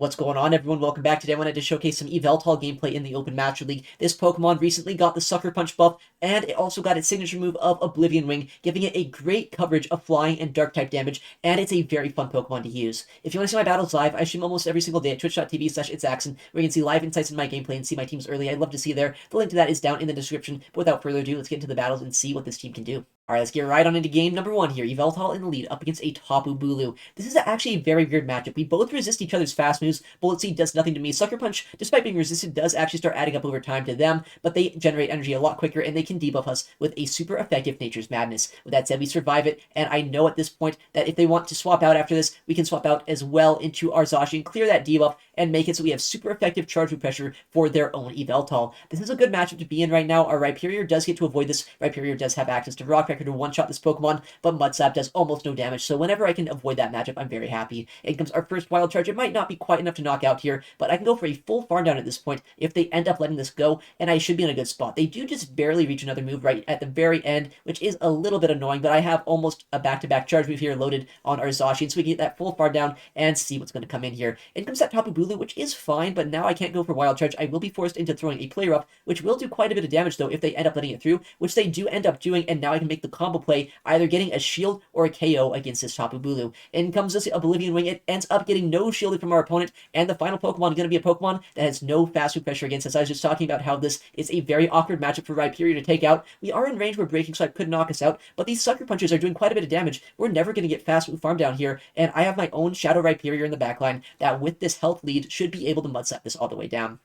What's going on, everyone? Welcome back. Today I wanted to showcase some Yveltal gameplay in the Open Master League. This Pokemon recently got the Sucker Punch buff, and it also got its signature move of Oblivion Wing, giving it a great coverage of flying and dark type damage, and it's a very fun Pokemon to use. If you want to see my battles live, I stream almost every single day at twitch.tv/ItsAXN, where you can see live insights in my gameplay and see my teams early. I'd love to see you there. The link to that is down in the description. But without further ado, let's get into the battles and see what this team can do. Alright, let's get right on into game number 1 here. Yveltal in the lead up against a Tapu Bulu. This is actually a very weird matchup. We both resist each other's fast moves. Bullet Seed does nothing to me. Sucker Punch, despite being resisted, does actually start adding up over time to them, but they generate energy a lot quicker and they can debuff us with a super effective Nature's Madness. With that said, we survive it, and I know at this point that if they want to swap out after this, we can swap out as well into our Zacian, clear that debuff, and make it so we have super effective charge move pressure for their own Yveltal. This is a good matchup to be in right now. Our Rhyperior does get to avoid this. Rhyperior does have access to Rock Cracker to one-shot this Pokemon, but Mud Slap does almost no damage, so whenever I can avoid that matchup, I'm very happy. In comes our first Wild Charge. It might not be quite enough to knock out here, but I can go for a full farm down at this point if they end up letting this go, and I should be in a good spot. They do just barely reach another move right at the very end, which is a little bit annoying, but I have almost a back-to-back charge move here loaded on our Zacian, so we can get that full farm down and see what's going to come in here. In comes that Tapu Bulu, which is fine, but now I can't go for Wild Charge. I will be forced into throwing a Play Rough, which will do quite a bit of damage, though, if they end up letting it through, which they do end up doing, and now I can make the combo play, either getting a shield or a KO against this Tapu Bulu. In comes this Oblivion Wing. It ends up getting no shielded from our opponent, and the final Pokemon is going to be a Pokemon that has no fast move pressure against us. I was just talking about how this is a very awkward matchup for Rhyperior to take out. We are in range where Breaking Swipe could knock us out, but these Sucker Punches are doing quite a bit of damage. We're never going to get fast move farm down here, and I have my own Shadow Rhyperior in the backline that with this health lead should be able to mud slap this all the way down.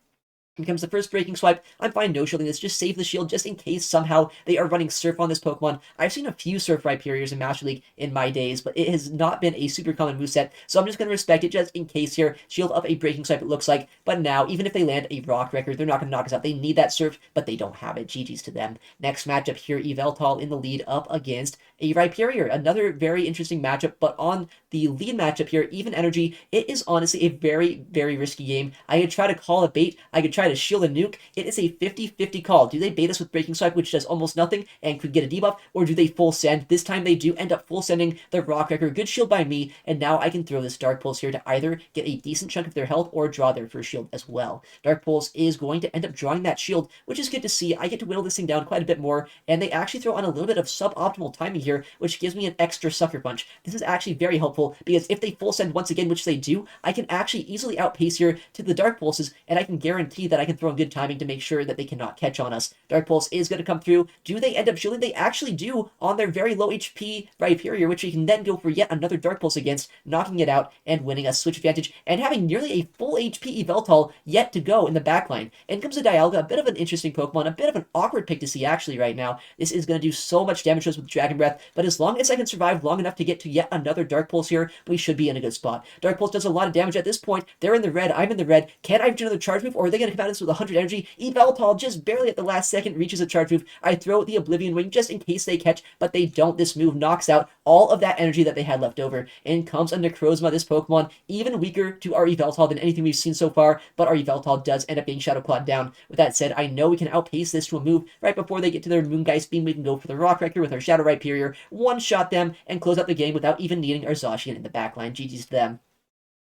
Here comes the first Breaking Swipe. I'm fine no-shielding this. Just save the shield just in case somehow they are running Surf on this Pokemon. I've seen a few Surf Rhyperiors in Master League in my days, but it has not been a super common moveset, so I'm just going to respect it just in case here. Shield up a Breaking Swipe, it looks like, but now, even if they land a Rock Record, they're not going to knock us out. They need that Surf, but they don't have it. GG's to them. Next matchup here, Yveltal in the lead up against a Rhyperior. Another very interesting matchup, but on the lead matchup here, Even Energy, it is honestly a very, very risky game. I could try to call a bait. I could try to shield a nuke. It is a 50-50 call. Do they bait us with Breaking Swipe, which does almost nothing and could get a debuff, or do they full send? This time they do end up full sending the Rock Wrecker. Good shield by me, and now I can throw this Dark Pulse here to either get a decent chunk of their health or draw their first shield as well. Dark Pulse is going to end up drawing that shield, which is good to see. I get to whittle this thing down quite a bit more, and they actually throw on a little bit of suboptimal timing here, which gives me an extra Sucker Punch. This is actually very helpful, because if they full send once again, which they do, I can actually easily outpace here to the Dark Pulses, and I can guarantee that I can throw in good timing to make sure that they cannot catch on us. Dark Pulse is going to come through. Do they end up shielding? They actually do on their very low HP Rhyperior, which we can then go for yet another Dark Pulse against, knocking it out and winning a switch advantage, and having nearly a full HP Yveltal yet to go in the backline. In comes a Dialga, a bit of an interesting Pokemon, a bit of an awkward pick to see actually right now. This is going to do so much damage to us with Dragon Breath, but as long as I can survive long enough to get to yet another Dark Pulse here, we should be in a good spot. Dark Pulse does a lot of damage at this point. They're in the red, I'm in the red. Can I do another charge move, or are they going to come at us with 100 energy? Yveltal just barely at the last second reaches a charge move. I throw the Oblivion Wing just in case they catch, but they don't. This move knocks out all of that energy that they had left over. In comes a Necrozma, this Pokemon, even weaker to our Yveltal than anything we've seen so far, but our Yveltal does end up being Shadow Clawed down. With that said, I know we can outpace this to a move. Right before they get to their Moongeist Beam, we can go for the Rock Wrecker with our Shadow Rhyperior, one-shot them, and close out the game without even needing our Zacian in the backline. GG's to them.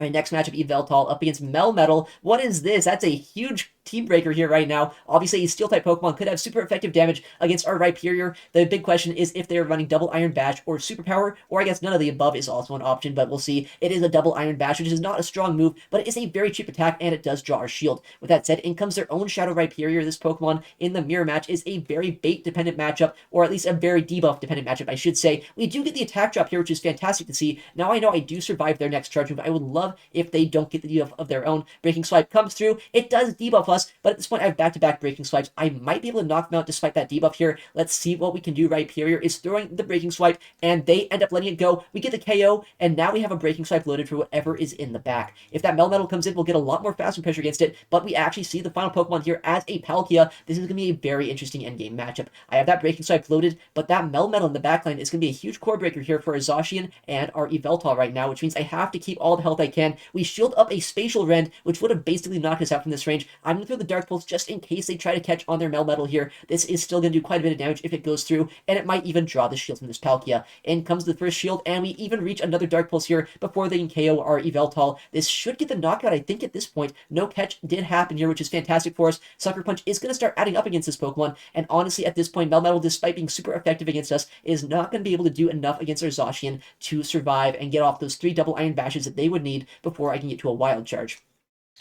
All right, next matchup, Yveltal up against Melmetal. What is this? That's a huge team breaker here right now. Obviously, a Steel-type Pokemon could have super effective damage against our Rhyperior. The big question is if they're running Double Iron Bash or Superpower, or I guess none of the above is also an option, but we'll see. It is a Double Iron Bash, which is not a strong move, but it is a very cheap attack, and it does draw our shield. With that said, in comes their own Shadow Rhyperior. This Pokemon in the mirror match is a very bait-dependent matchup, or at least a very debuff-dependent matchup, I should say. We do get the attack drop here, which is fantastic to see. Now I know I do survive their next charge move. I would love if they don't get the debuff of their own. Breaking Swipe comes through. It does debuff us, but at this point I have back-to-back Breaking Swipes. I might be able to knock them out despite that debuff here. Let's see what we can do. Rhyperior is throwing the Breaking Swipe, and they end up letting it go. We get the KO, and now we have a Breaking Swipe loaded for whatever is in the back. If that Melmetal comes in, we'll get a lot more fast pressure against it, but we actually see the final Pokemon here as a Palkia. This is going to be a very interesting endgame matchup. I have that Breaking Swipe loaded, but that Melmetal in the backline is going to be a huge core breaker here for our Zacian and our Yveltal right now, which means I have to keep all the health I can. We shield up a Spatial Rend, which would have basically knocked us out from this range. I'm going to throw the Dark Pulse just in case they try to catch on their Melmetal here. This is still going to do quite a bit of damage if it goes through, and it might even draw the shield from this Palkia. In comes the first shield, and we even reach another Dark Pulse here before they can KO our Yveltal. This should get the knockout, I think, at this point. No catch did happen here, which is fantastic for us. Sucker Punch is going to start adding up against this Pokemon, and honestly, at this point, Melmetal, despite being super effective against us, is not going to be able to do enough against our Zacian to survive and get off those 3 double Iron Bashes that they would need before I can get to a Wild Charge.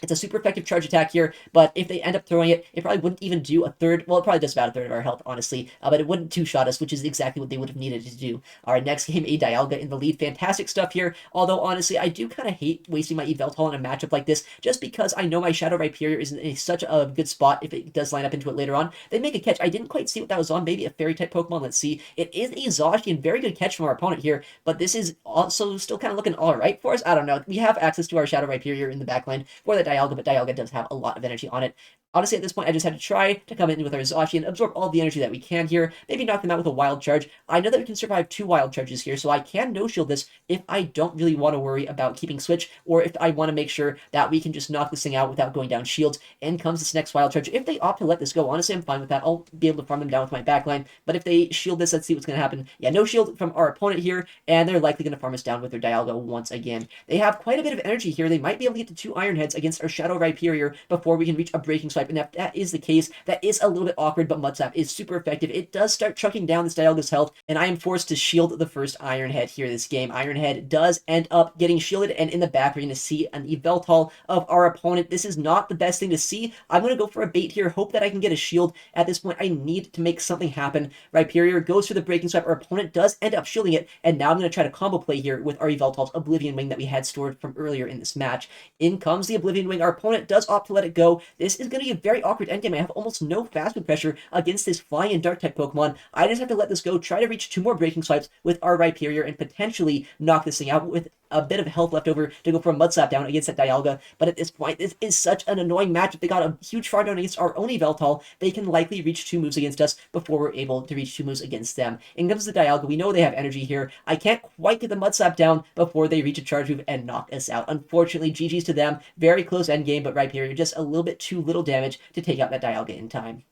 It's a super effective charge attack here, but if they end up throwing it, it probably wouldn't even do a third. Well, it probably does about a third of our health, honestly, but it wouldn't two-shot us, which is exactly what they would have needed to do. All right, next game, a Dialga in the lead. Fantastic stuff here, although, honestly, I do kind of hate wasting my Yveltal in a matchup like this, just because I know my Shadow Rhyperior is in such a good spot if it does line up into it later on. They make a catch. I didn't quite see what that was on. Maybe a Fairy-type Pokemon. Let's see. It is a Zacian. Very good catch from our opponent here, but this is also still kind of looking all right for us. I don't know. We have access to our Shadow Rhyperior in the backline for the Dialga, but Dialga does have a lot of energy on it. Honestly, at this point, I just had to try to come in with our Zacian, absorb all the energy that we can here, maybe knock them out with a Wild Charge. I know that we can survive 2 Wild Charges here, so I can no-shield this if I don't really want to worry about keeping Switch, or if I want to make sure that we can just knock this thing out without going down shields. In comes this next Wild Charge. If they opt to let this go, honestly, I'm fine with that. I'll be able to farm them down with my backline, but if they shield this, let's see what's going to happen. Yeah, no shield from our opponent here, and they're likely going to farm us down with their Dialga once again. They have quite a bit of energy here. They might be able to get to 2 Iron Heads against our Shadow Rhyperior before we can reach a Breaking Swipe, and if that is the case, that is a little bit awkward, but Mud Slap is super effective. It does start chunking down this Dialga's health, and I am forced to shield the first Iron Head here this game. Iron Head does end up getting shielded, and in the back, we're going to see an Yveltal of our opponent. This is not the best thing to see. I'm going to go for a bait here, hope that I can get a shield. At this point, I need to make something happen. Rhyperior goes for the Breaking Swipe. Our opponent does end up shielding it, and now I'm going to try to combo play here with our Yveltal's Oblivion Wing that we had stored from earlier in this match. In comes the Oblivion Wing. Our opponent does opt to let it go. This is going to be a very awkward endgame. I have almost no fast move pressure against this flying and dark type Pokemon. I just have to let this go, try to reach 2 more Breaking Swipes with our Rhyperior, and potentially knock this thing out with a bit of health left over to go for a Mud Slap down against that Dialga. But at this point, this is such an annoying matchup. They got a huge farm down against our own Yveltal. They can likely reach 2 moves against us before we're able to reach 2 moves against them. In comes the Dialga. We know they have energy here. I can't quite get the Mud Slap down before they reach a charge move and knock us out. Unfortunately, GG's to them. Very close endgame, but Rhyperior just a little bit too little damage to take out that Dialga in time.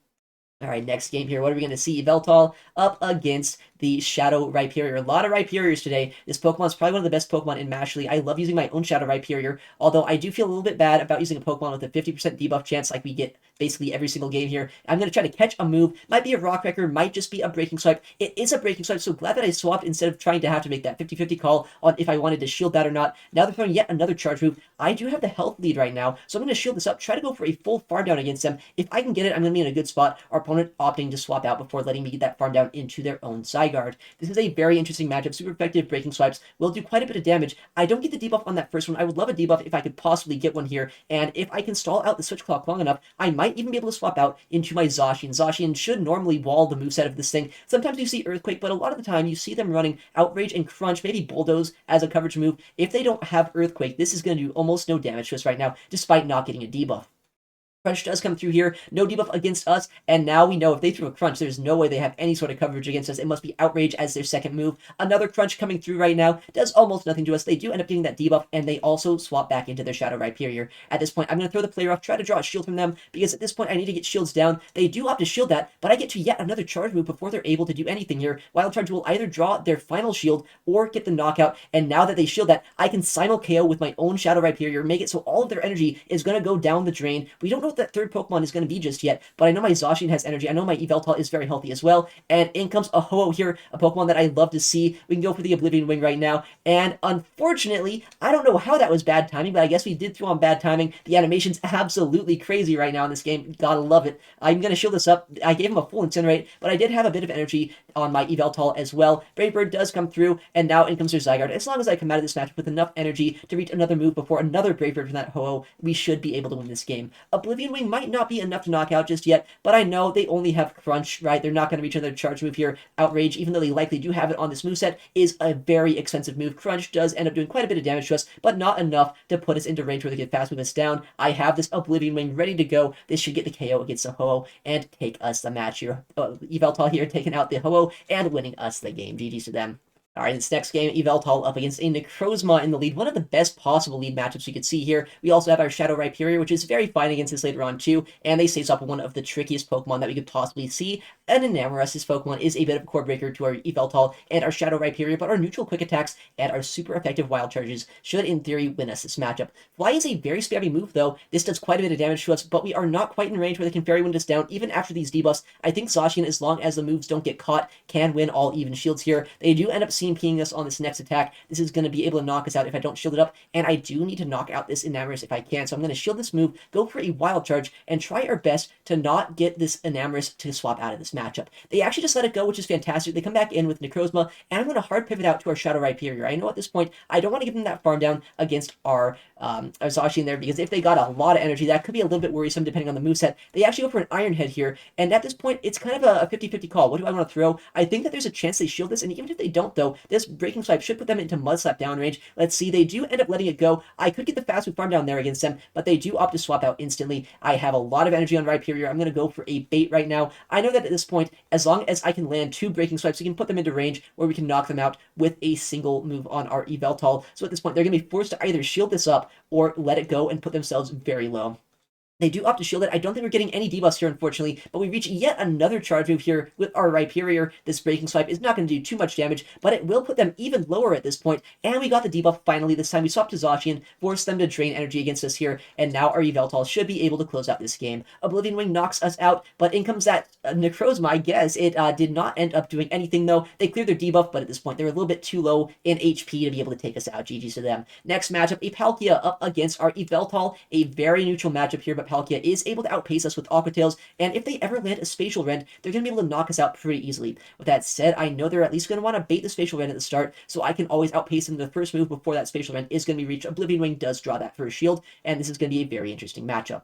All right, next game here. What are we going to see? Yveltal up against the Shadow Rhyperior. A lot of Rhyperiors today. This Pokemon is probably one of the best Pokemon in Match League. I love using my own Shadow Rhyperior, although I do feel a little bit bad about using a Pokemon with a 50% debuff chance like we get basically every single game here. I'm going to try to catch a move. Might be a Rock Wrecker, might just be a Breaking Swipe. It is a Breaking Swipe, so glad that I swapped instead of trying to have to make that 50-50 call on if I wanted to shield that or not. Now they're throwing yet another charge move. I do have the health lead right now, so I'm going to shield this up, try to go for a full farm down against them. If I can get it, I'm going to be in a good spot. Our opponent opting to swap out before letting me get that farm down into their own Zygarde. This is a very interesting matchup. Super effective Breaking Swipes will do quite a bit of damage. I don't get the debuff on that first one. I would love a debuff if I could possibly get one here, and if I can stall out the Switch Clock long enough, I might even be able to swap out into my Zacian. Zacian should normally wall the moveset of this thing. Sometimes you see Earthquake, but a lot of the time you see them running Outrage and Crunch, maybe Bulldoze as a coverage move. If they don't have Earthquake, this is going to do almost no damage to us right now, despite not getting a debuff. Crunch does come through here, no debuff against us, and now we know if they threw a Crunch, there's no way they have any sort of coverage against us. It must be Outrage as their second move. Another Crunch coming through right now does almost nothing to us. They do end up getting that debuff, and they also swap back into their Shadow Rhyperior. At this point, I'm going to throw the player off, try to draw a shield from them, because at this point I need to get shields down. They do opt to shield that, but I get to yet another charge move before they're able to do anything here. Wild Charge will either draw their final shield or get the knockout, and now that they shield that, I can simul KO with my own Shadow Rhyperior, make it so all of their energy is going to go down the drain. We don't know what that third Pokemon is going to be just yet, but I know my Zacian has energy. I know my Yveltal is very healthy as well, and in comes a Ho-Oh here, a Pokemon that I love to see. We can go for the Oblivion Wing right now, and unfortunately, I don't know how that was bad timing, but I guess we did throw on bad timing. The animation's absolutely crazy right now in this game. Gotta love it. I'm going to shield this up. I gave him a full Incinerate, but I did have a bit of energy on my Yveltal as well. Brave Bird does come through, and now in comes their Zygarde. As long as I come out of this match with enough energy to reach another move before another Brave Bird from that Ho-Oh, we should be able to win this game. Oblivion Wing might not be enough to knock out just yet, but I know they only have Crunch, right? They're not going to reach another charge move here. Outrage, even though they likely do have it on this moveset, is a very expensive move. Crunch does end up doing quite a bit of damage to us, but not enough to put us into range where they can fast move us down. I have this Oblivion Wing ready to go. This should get the KO against the Ho-Oh and take us the match here. Yveltal here taking out the Ho-Oh and winning us the game. GG's to them. All right, this next game, Yveltal up against a Necrozma in the lead. One of the best possible lead matchups you could see here. We also have our Shadow Rhyperior, which is very fine against this later on too, and they face off one of the trickiest Pokemon that we could possibly see. And Enamorus, this Pokemon, is a bit of a core breaker to our Yveltal and our Shadow Rhyperior, but our neutral quick attacks and our super effective wild charges should, in theory, win us this matchup. Fly is a very spammy move, though. This does quite a bit of damage to us, but we are not quite in range where they can Fairy Wind us down, even after these debuffs. I think Zacian, as long as the moves don't get caught, can win all even shields here. They do end up CMPing us on this next attack. This is going to be able to knock us out if I don't shield it up, and I do need to knock out this Enamorus if I can, so I'm going to shield this move, go for a wild charge, and try our best to not get this Enamorus to swap out of this matchup. They actually just let it go, which is fantastic. They come back in with Necrozma, and I'm going to hard pivot out to our Shadow Rhyperior. I know at this point, I don't want to give them that farm down against our Zacian there, because if they got a lot of energy, that could be a little bit worrisome depending on the moveset. They actually go for an Iron Head here, and at this point, it's kind of a 50-50 call. What do I want to throw? I think that there's a chance they shield this, and even if they don't, though, this Breaking Swipe should put them into Mud Slap down range. Let's see, they do end up letting it go. I could get the fast move farm down there against them, but they do opt to swap out instantly. I have a lot of energy on Rhyperior. I'm going to go for a bait right now. I know that at this point, as long as I can land 2 Breaking Swipes, we can put them into range where we can knock them out with a single move on our Yveltal. So at this point, they're going to be forced to either shield this up or let it go and put themselves very low. They do opt to shield it. I don't think we're getting any debuffs here, unfortunately, but we reach yet another charge move here with our Rhyperior. This Breaking Swipe is not going to do too much damage, but it will put them even lower at this point, and we got the debuff finally. This time we swapped to Zacian, forced them to drain energy against us here, and now our Yveltal should be able to close out this game. Oblivion Wing knocks us out, but in comes that Necrozma, I guess. It did not end up doing anything, though. They cleared their debuff, but at this point, they're a little bit too low in HP to be able to take us out. GG's to them. Next matchup, a Palkia up against our Yveltal. A very neutral matchup here, but Palkia is able to outpace us with Aqua Tails, and if they ever land a Spatial Rend, they're going to be able to knock us out pretty easily. With that said, I know they're at least going to want to bait the Spatial Rend at the start, so I can always outpace them. The first move before that Spatial Rend is going to be reached. Oblivion Wing does draw that for a shield, and this is going to be a very interesting matchup.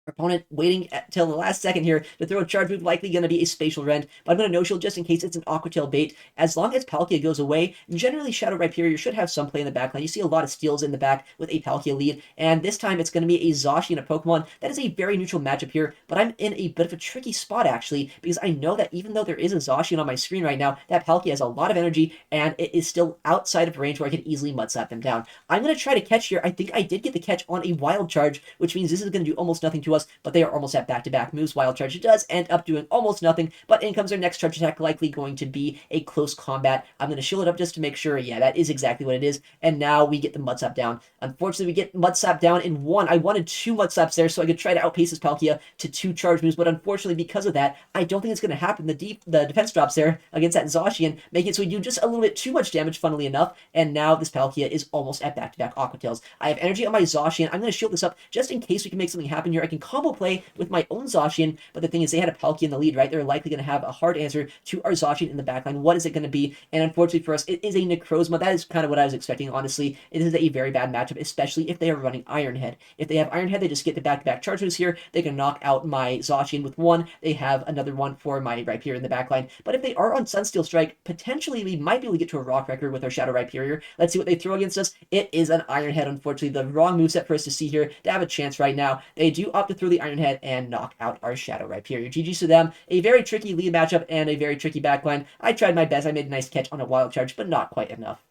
Opponent waiting till the last second here to throw a charge move, likely going to be a Spatial Rend, but I'm going to no-shield just in case it's an Aqua Tail bait. As long as Palkia goes away, generally Shadow Rhyperior should have some play in the backline. You see a lot of steals in the back with a Palkia lead, and this time it's going to be a Zacian, a Pokemon that is a very neutral matchup here, but I'm in a bit of a tricky spot, actually, because I know that even though there is a Zacian on my screen right now, that Palkia has a lot of energy, and it is still outside of range where I can easily Mud Slap them down. I'm going to try to catch here. I think I did get the catch on a Wild Charge, which means this is going to do almost nothing to us, but they are almost at back-to-back moves. Wild Charge does end up doing almost nothing, but in comes our next charge attack, likely going to be a close combat. I'm going to shield it up just to make sure. Yeah, that is exactly what it is, and now we get the Mud Slap down. Unfortunately, we get Mud Slap down in 1. I wanted 2 Mud Slaps there so I could try to outpace this Palkia to 2 charge moves, but unfortunately, because of that, I don't think it's going to happen. The defense drops there against that Zacian, making it so we do just a little bit too much damage, funnily enough, and now this Palkia is almost at back-to-back Aqua Tails. I have energy on my Zacian. I'm going to shield this up just in case we can make something happen here. I can combo play with my own Zacian, but the thing is they had a Palkia in the lead, right? They're likely going to have a hard answer to our Zacian in the backline. What is it going to be? And unfortunately for us, it is a Necrozma. That is kind of what I was expecting, honestly. It is a very bad matchup, especially if they are running Iron Head. If they have Iron Head, they just get the back-to-back charges here. They can knock out my Zacian with 1. They have another one for my Rhyperior in the backline. But if they are on Sunsteel Strike, potentially we might be able to get to a Rock Wrecker with our Shadow Rhyperior. Let's see what they throw against us. It is an Iron Head, unfortunately. The wrong moveset for us to see here to have a chance right now. They do opt to throw the Iron Head and knock out our Shadow Rhyperior. GG's to them. A very tricky lead matchup and a very tricky backline. I tried my best. I made a nice catch on a Wild Charge, but not quite enough.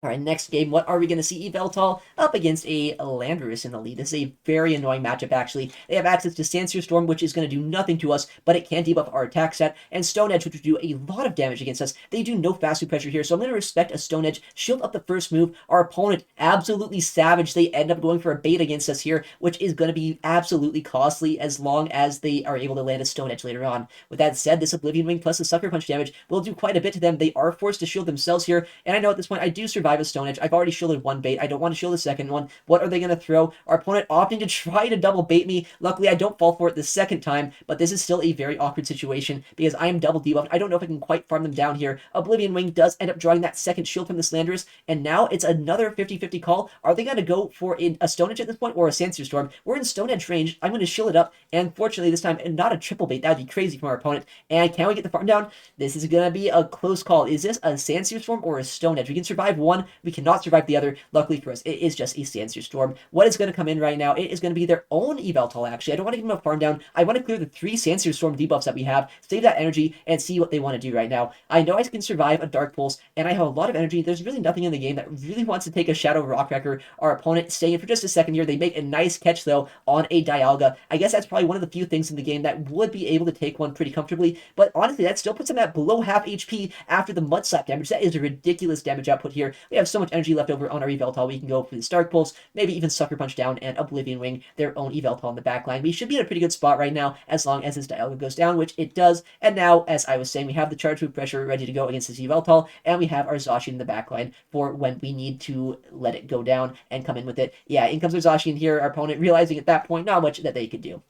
All right, next game, what are we going to see? Yveltal up against a Landorus in the lead. This is a very annoying matchup, actually. They have access to Sandsear Storm, which is going to do nothing to us, but it can debuff our attack stat, and Stone Edge, which would do a lot of damage against us. They do no fast move pressure here, so I'm going to respect a Stone Edge, shield up the first move. Our opponent, absolutely savage. They end up going for a bait against us here, which is going to be absolutely costly as long as they are able to land a Stone Edge later on. With that said, this Oblivion Wing plus the Sucker Punch damage will do quite a bit to them. They are forced to shield themselves here, and I know at this point I do survive a Stone Edge. I've already shielded 1 bait. I don't want to shield the second one. What are they going to throw? Our opponent opting to try to double bait me. Luckily, I don't fall for it the second time, but this is still a very awkward situation because I am double debuffed. I don't know if I can quite farm them down here. Oblivion Wing does end up drawing that second shield from this Landorus, and now it's another 50-50 call. Are they going to go for a Stone Edge at this point or a Sandsear Storm? We're in Stone Edge range. I'm going to shield it up, and fortunately this time, not a triple bait. That would be crazy from our opponent. And can we get the farm down? This is going to be a close call. Is this a Sandsear Storm or a Stone Edge? We can survive 1, one, we cannot survive the other. Luckily for us, it is just a Sandsear Storm. What is going to come in right now, it is going to be their own Yveltal, actually. I don't want to give them a farm down. I want to clear the 3 Sandsear Storm debuffs that we have, save that energy, and see what they want to do right now. I know I can survive a Dark Pulse, and I have a lot of energy. There's really nothing in the game that really wants to take a Shadow Rockcracker. Our opponent staying in for just a second here. They make a nice catch, though, on a Dialga. I guess that's probably one of the few things in the game that would be able to take one pretty comfortably, but honestly, that still puts them at below half HP after the Mud Slap damage. That is a ridiculous damage output here. We have so much energy left over on our Yveltal. We can go for the Dark Pulse, maybe even Sucker Punch down and Oblivion Wing their own Yveltal in the backline. We should be in a pretty good spot right now as long as this Dialga goes down, which it does. And now, as I was saying, we have the Charge Move Pressure ready to go against this Yveltal, and we have our Zacian in the backline for when we need to let it go down and come in with it. Yeah, in comes our Zacian here, our opponent realizing at that point not much that they could do.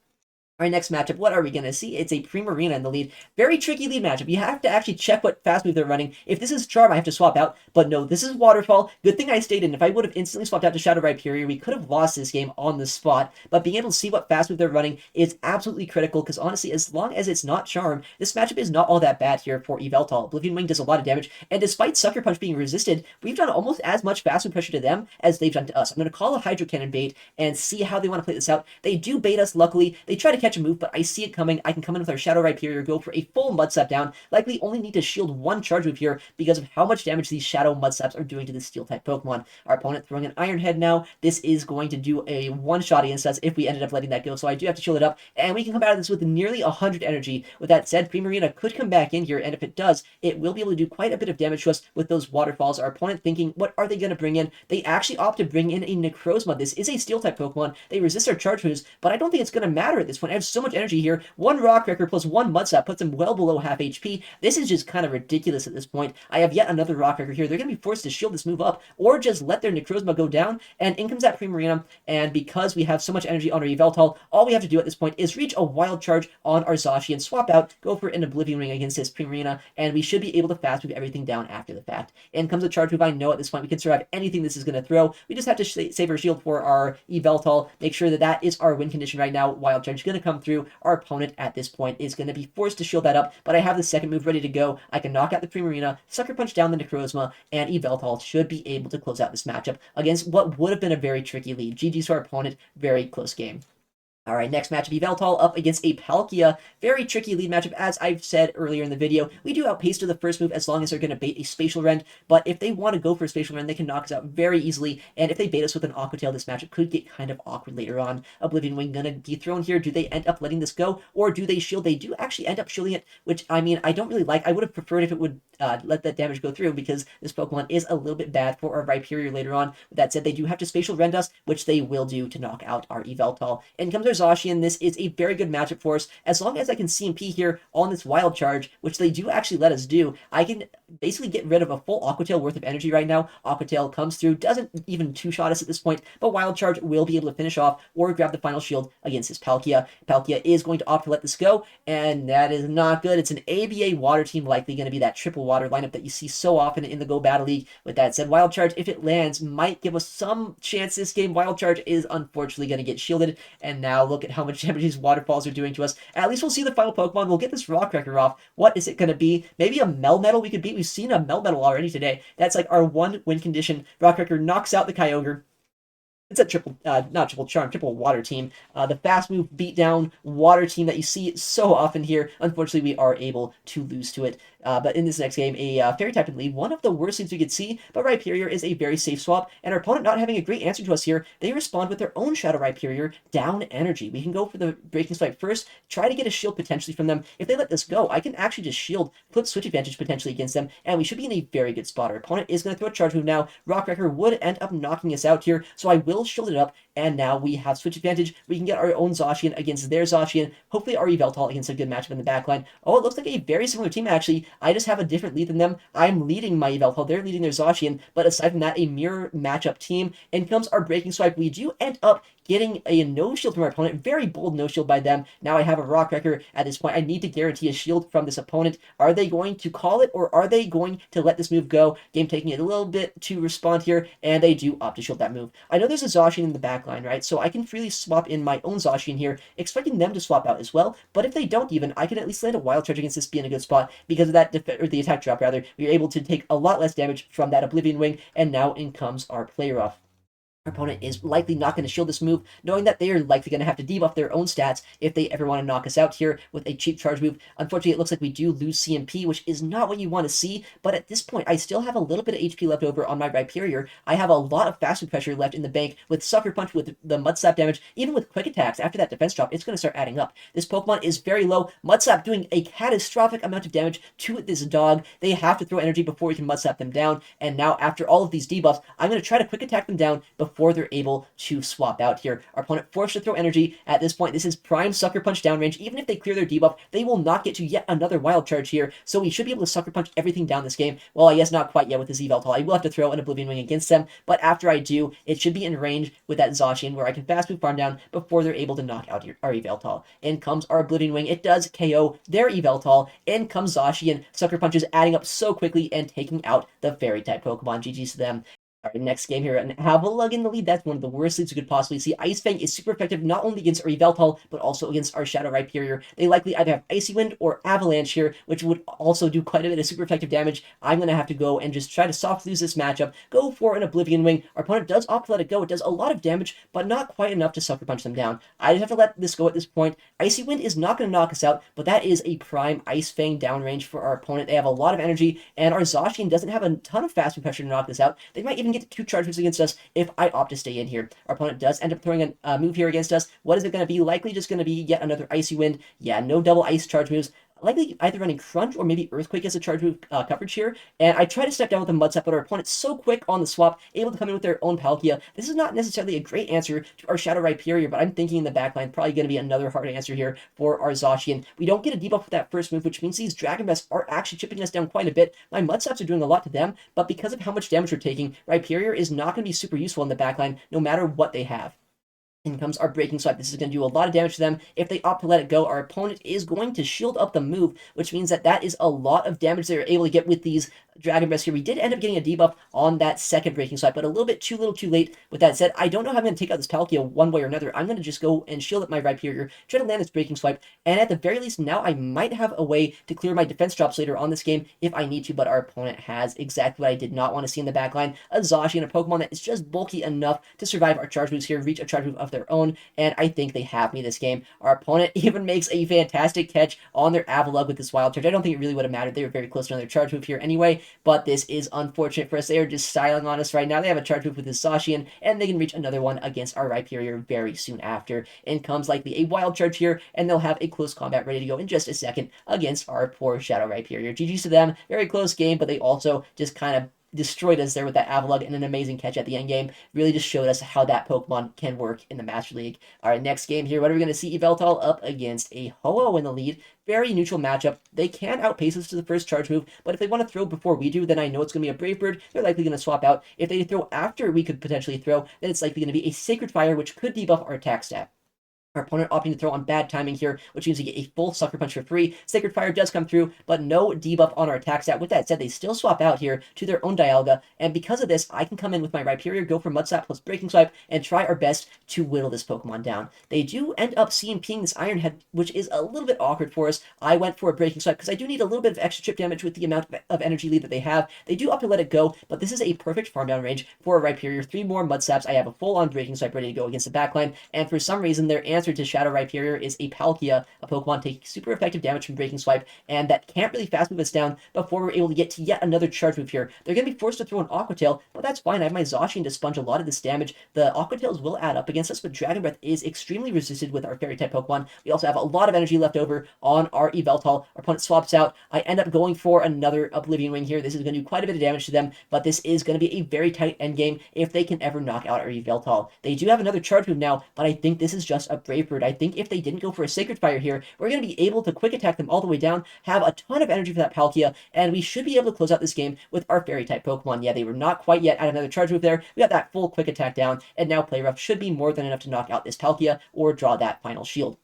Our next matchup, what are we going to see? It's a Primarina in the lead. Very tricky lead matchup. You have to actually check what fast move they're running. If this is Charm, I have to swap out. But no, this is Waterfall. Good thing I stayed in. If I would have instantly swapped out to Shadow Rhyperior, we could have lost this game on the spot. But being able to see what fast move they're running is absolutely critical, because honestly, as long as it's not Charm, this matchup is not all that bad here for Yveltal. Oblivion Wing does a lot of damage, and despite Sucker Punch being resisted, we've done almost as much fast move pressure to them as they've done to us. I'm going to call a Hydro Cannon bait and see how they want to play this out. They do bait us, luckily. They try to catch a move, but I see it coming. I can come in with our Shadow Rhyperior, go for a full Mud Slap down. Likely only need to shield one charge move here because of how much damage these Shadow Mud Slaps are doing to this Steel-type Pokemon. Our opponent throwing an Iron Head now. This is going to do a one-shot against us if we ended up letting that go, so I do have to shield it up, and we can come out of this with nearly 100 energy. With that said, Primarina could come back in here, and if it does, it will be able to do quite a bit of damage to us with those Waterfalls. Our opponent thinking, what are they going to bring in? They actually opt to bring in a Necrozma. This is a Steel-type Pokemon. They resist our charge moves, but I don't think it's going to matter at this point. I have so much energy here. One Rock Cracker plus one Mud Slap puts him well below half HP. This is just kind of ridiculous at this point. I have yet another Rock Cracker here. They're going to be forced to shield this move up, or just let their Necrozma go down, and in comes that Primarina, and because we have so much energy on our Yveltal, all we have to do at this point is reach a Wild Charge on our Zacian, swap out, go for an Oblivion Ring against this Primarina, and we should be able to fast move everything down after the fact. In comes a charge move. I know at this point we can survive anything this is going to throw. We just have to save our shield for our Yveltal, make sure that that is our win condition right now. Wild Charge is going to come through. Our opponent at this point is going to be forced to shield that up, but I have the second move ready to go. I can knock out the Primarina, Sucker Punch down the Necrozma, and Yveltal should be able to close out this matchup against what would have been a very tricky lead. GG's to our opponent, very close game. All right, next matchup, Yveltal up against a Palkia. Very tricky lead matchup, as I've said earlier in the video. We do outpace to the first move as long as they're going to bait a Spatial Rend, but if they want to go for a Spatial Rend, they can knock us out very easily, and if they bait us with an Aqua Tail, this matchup could get kind of awkward later on. Oblivion Wing going to dethrone here. Do they end up letting this go, or do they shield? They do actually end up shielding it, which, I mean, I don't really like. I would have preferred if it would let that damage go through, because this Pokemon is a little bit bad for our Rhyperior later on. With that said, they do have to Spatial Rend us, which they will do to knock out our Yveltal. In comes our Zacian. This is a very good matchup for us. As long as I can CMP here on this Wild Charge, which they do actually let us do, I can basically get rid of a full Aqua Tail worth of energy right now. Aqua Tail comes through, doesn't even two-shot us at this point, but Wild Charge will be able to finish off or grab the final shield against this Palkia. Palkia is going to opt to let this go, and that is not good. It's an ABA Water team, likely going to be that triple water lineup that you see so often in the Go Battle League. With that said, Wild Charge, if it lands, might give us some chance this game. Wild Charge is unfortunately going to get shielded, and now look at how much damage these Waterfalls are doing to us. At least we'll see the final Pokemon. We'll get this Rock Cracker off. What is it going to be? Maybe a Melmetal we could beat. We've seen a Melmetal already today. That's like our one win condition. Rock Cracker knocks out the Kyogre. It's a not triple charm, triple water team. The fast move beatdown water team that you see so often here. Unfortunately, we are able to lose to it. But in this next game, a Fairy type in lead, one of the worst things we could see, but Rhyperior is a very safe swap, and our opponent not having a great answer to us here, they respond with their own Shadow Rhyperior, down energy. We can go for the Breaking Strike first, try to get a shield potentially from them. If they let this go, I can actually just shield, put switch advantage potentially against them, and we should be in a very good spot. Our opponent is going to throw a charge move now. Rock Cracker would end up knocking us out here, so I will shield it up, and now we have switch advantage. We can get our own Zacian against their Zacian, hopefully our Yveltal against a good matchup in the backline. Oh, it looks like a very similar team, actually. I just have a different lead than them. I'm leading my Yveltal, they're leading their Zacian, but aside from that, a mirror matchup team. In comes our Breaking Swipe. We do end up getting a no shield from our opponent. Very bold no shield by them. Now I have a Rock Cracker. At this point, I need to guarantee a shield from this opponent. Are they going to call it, or are they going to let this move go? Game taking it a little bit to respond here, and they do opt to shield that move. I know there's a Zacian in the backline, backline, right? So I can freely swap in my own Zacian here, expecting them to swap out as well. But if they don't even, I can at least land a Wild Charge against this, be in a good spot because of that, or the attack drop rather. We're able to take a lot less damage from that Oblivion Wing, and now in comes our play rough. Our opponent is likely not going to shield this move, knowing that they are likely going to have to debuff their own stats if they ever want to knock us out here with a cheap charge move. Unfortunately, it looks like we do lose CMP, which is not what you want to see, but at this point, I still have a little bit of HP left over on my Rhyperior. I have a lot of fast food pressure left in the bank with Sucker Punch, with the Mud Slap damage, even with quick attacks. After that defense drop, it's going to start adding up. This Pokemon is very low. Mud Slap doing a catastrophic amount of damage to this dog. They have to throw energy before we can Mud Slap them down, and now after all of these debuffs, I'm going to try to quick attack them down before they're able to swap out here. Our opponent forced to throw energy. At this point, this is prime Sucker Punch down range. Even if they clear their debuff, they will not get to yet another Wild Charge here, so we should be able to Sucker Punch everything down this game. Well, I guess not quite yet with this Yveltal. I will have to throw an Oblivion Wing against them, but after I do, it should be in range with that Zacian where I can fast move farm down before they're able to knock out our Yveltal. In comes our Oblivion Wing. It does KO their Yveltal. In comes Zacian. Sucker Punches adding up so quickly and taking out the Fairy-type Pokemon. GG's to them. All right, next game here, an Avalugg in the lead. That's one of the worst leads we could possibly see. Ice Fang is super effective not only against our Yveltal, but also against our Shadow Rhyperior. They likely either have Icy Wind or Avalanche here, which would also do quite a bit of super effective damage. I'm going to have to go and just try to soft lose this matchup, go for an Oblivion Wing. Our opponent does opt to let it go. It does a lot of damage, but not quite enough to Sucker Punch them down. I just have to let this go at this point. Icy Wind is not going to knock us out, but that is a prime Ice Fang downrange for our opponent. They have a lot of energy, and our Zacian doesn't have a ton of fast move pressure to knock this out. They might even get 2 charge moves against us if I opt to stay in here. Our opponent does end up throwing a move here against us. What is it going to be? Likely just going to be yet another Icy Wind. Yeah, no double ice charge moves. Likely either running Crunch or maybe Earthquake as a charge move coverage here. And I try to step down with a Mud Slap, but our opponent's so quick on the swap, able to come in with their own Palkia. This is not necessarily a great answer to our Shadow Rhyperior, but I'm thinking in the backline, probably going to be another hard answer here for our Zacian. We don't get a debuff with that first move, which means these Dragon Breaths are actually chipping us down quite a bit. My Mud Slaps are doing a lot to them, but because of how much damage we're taking, Rhyperior is not going to be super useful in the backline, no matter what they have. In comes our Breaking Swipe. This is going to do a lot of damage to them. If they opt to let it go, our opponent is going to shield up the move, which means that is a lot of damage they're able to get with these Dragon Breaths here. We did end up getting a debuff on that second Breaking Swipe, but a little bit too little too late. With that said, I don't know how I'm going to take out this Palkia one way or another. I'm going to just go and shield up my Rhyperior, try to land this Breaking Swipe, and at the very least, now I might have a way to clear my defense drops later on this game if I need to, but our opponent has exactly what I did not want to see in the backline. A Zacian, a Pokemon that is just bulky enough to survive our charge moves here, reach a charge move of their own, and I think they have me this game. Our opponent even makes a fantastic catch on their Avalugg with this Wild Charge. I don't think it really would have mattered. They were very close to another charge move here anyway, but this is unfortunate for us. They are just styling on us right now. They have a charge move with this Zacian, and they can reach another one against our Rhyperior very soon after. In comes likely a Wild Charge here, and they'll have a close combat ready to go in just a second against our poor Shadow Rhyperior. GG's to them. Very close game, but they also just kind of destroyed us there with that Avalugg and an amazing catch at the end game. Really just showed us how that Pokemon can work in the Master League. All right, next game here. What are we going to see? Yveltal up against a Ho-Oh in the lead. Very neutral matchup. They can outpace us to the first charge move, but if they want to throw before we do, then I know it's going to be a Brave Bird. They're likely going to swap out. If they throw after we could potentially throw, then it's likely going to be a Sacred Fire, which could debuff our attack stat. Our opponent opting to throw on bad timing here, which means we get a full Sucker Punch for free. Sacred Fire does come through, but no debuff on our attack stat. With that said, they still swap out here to their own Dialga, and because of this, I can come in with my Rhyperior, go for Mud Slap plus Breaking Swipe, and try our best to whittle this Pokemon down. They do end up CMPing this Iron Head, which is a little bit awkward for us. I went for a Breaking Swipe because I do need a little bit of extra chip damage with the amount of energy lead that they have. They do opt to let it go, but this is a perfect farm down range for a Rhyperior. 3 more Mud Slaps. I have a full-on Breaking Swipe ready to go against the backline, and for some reason, their answer to Shadow Rhyperior is a Palkia, a Pokemon taking super effective damage from Breaking Swipe, and that can't really fast move us down before we're able to get to yet another charge move here. They're going to be forced to throw an Aqua Tail, but that's fine. I have my Zacian to sponge a lot of this damage. The Aqua Tails will add up against us, but Dragon Breath is extremely resisted with our Fairy-type Pokemon. We also have a lot of energy left over on our Yveltal. Our opponent swaps out. I end up going for another Oblivion Wing here. This is going to do quite a bit of damage to them, but this is going to be a very tight endgame if they can ever knock out our Yveltal. They do have another charge move now, but I think this is just a Brave Bird. I think if they didn't go for a Sacred Fire here, we're going to be able to quick attack them all the way down, have a ton of energy for that Palkia, and we should be able to close out this game with our Fairy-type Pokemon. Yeah, they were not quite yet at another charge move there. We got that full quick attack down, and now Play Rough should be more than enough to knock out this Palkia or draw that final shield.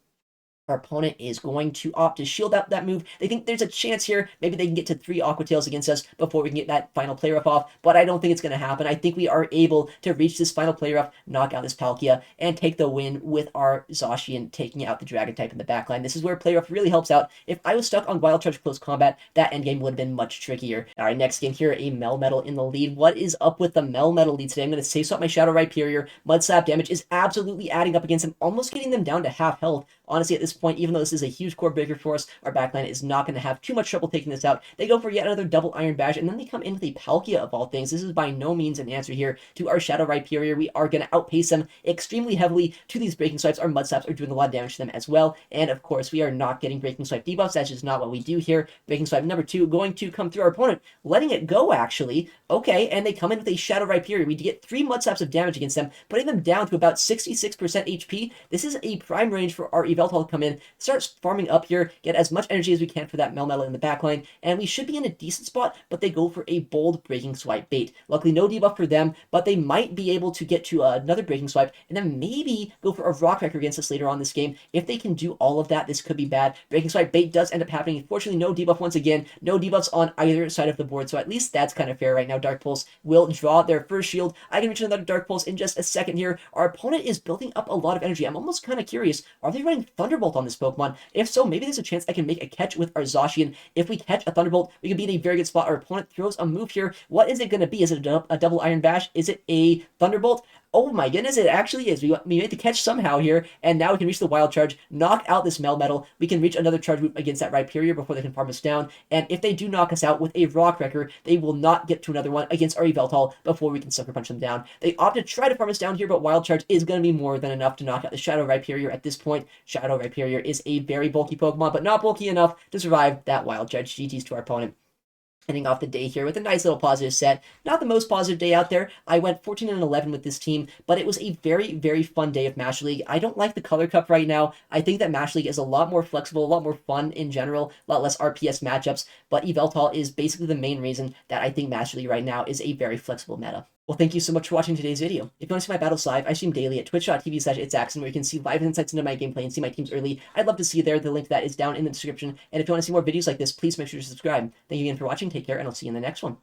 Our opponent is going to opt to shield out that move. They think there's a chance here. Maybe they can get to 3 Aqua Tails against us before we can get that final player off, but I don't think it's going to happen. I think we are able to reach this final player off, knock out this Palkia, and take the win with our Zacian taking out the Dragon type in the backline. This is where player off really helps out. If I was stuck on Wild Charge close combat, that endgame would have been much trickier. All right, next game here, a Melmetal in the lead. What is up with the Melmetal lead today? I'm going to save swap my Shadow Rhyperior. Mud Slap damage is absolutely adding up against him, almost getting them down to half health. Honestly, at this point, even though this is a huge core breaker for us, our backline is not going to have too much trouble taking this out. They go for yet another double Iron Bash, and then they come in with a Palkia of all things. This is by no means an answer here to our Shadow Rhyperior. We are going to outpace them extremely heavily to these Breaking Swipes. Our Mud Slaps are doing a lot of damage to them as well, and of course, we are not getting Breaking Swipe debuffs. That's just not what we do here. Breaking Swipe number 2 going to come through our opponent, letting it go, actually. Okay, and they come in with a Shadow Rhyperior. We get 3 Mud Slaps of damage against them, putting them down to about 66% HP. This is a prime range for our Yveltal to come in, start farming up here, get as much energy as we can for that Melmetal in the backline, and we should be in a decent spot, but they go for a bold Breaking Swipe bait. Luckily, no debuff for them, but they might be able to get to another Breaking Swipe, and then maybe go for a Rock Wrecker against us later on this game. If they can do all of that, this could be bad. Breaking Swipe bait does end up happening. Unfortunately, no debuff once again. No debuffs on either side of the board, so at least that's kind of fair right now. Dark Pulse will draw their first shield. I can reach another Dark Pulse in just a second here. Our opponent is building up a lot of energy. I'm almost kind of curious, are they running Thunderbolt on this Pokemon? If so, maybe there's a chance I can make a catch with our Zacian. If we catch a Thunderbolt, we can be in a very good spot. Our opponent throws a move here. What is it going to be? Is it a double Iron Bash? Is it a Thunderbolt? Oh my goodness, it actually is. We made the catch somehow here, and now we can reach the Wild Charge, knock out this Melmetal. We can reach another Charge Move against that Rhyperior before they can farm us down, and if they do knock us out with a Rock Wrecker, they will not get to another one against our Yveltal before we can Sucker Punch them down. They opt to try to farm us down here, but Wild Charge is going to be more than enough to knock out the Shadow Rhyperior at this point. Shadow Rhyperior is a very bulky Pokemon, but not bulky enough to survive that Wild Charge. GG's to our opponent. Ending off the day here with a nice little positive set. Not the most positive day out there. I went 14-11 with this team, but it was a very, very fun day of Mash League. I don't like the Color Cup right now. I think that Mash League is a lot more flexible, a lot more fun in general, a lot less RPS matchups, but Yveltal is basically the main reason that I think Mash League right now is a very flexible meta. Well, thank you so much for watching today's video. If you want to see my battles live, I stream daily at twitch.tv/ItsAXN, where you can see live insights into my gameplay and see my teams early. I'd love to see you there. The link to that is down in the description. And if you want to see more videos like this, please make sure to subscribe. Thank you again for watching. Take care, and I'll see you in the next one.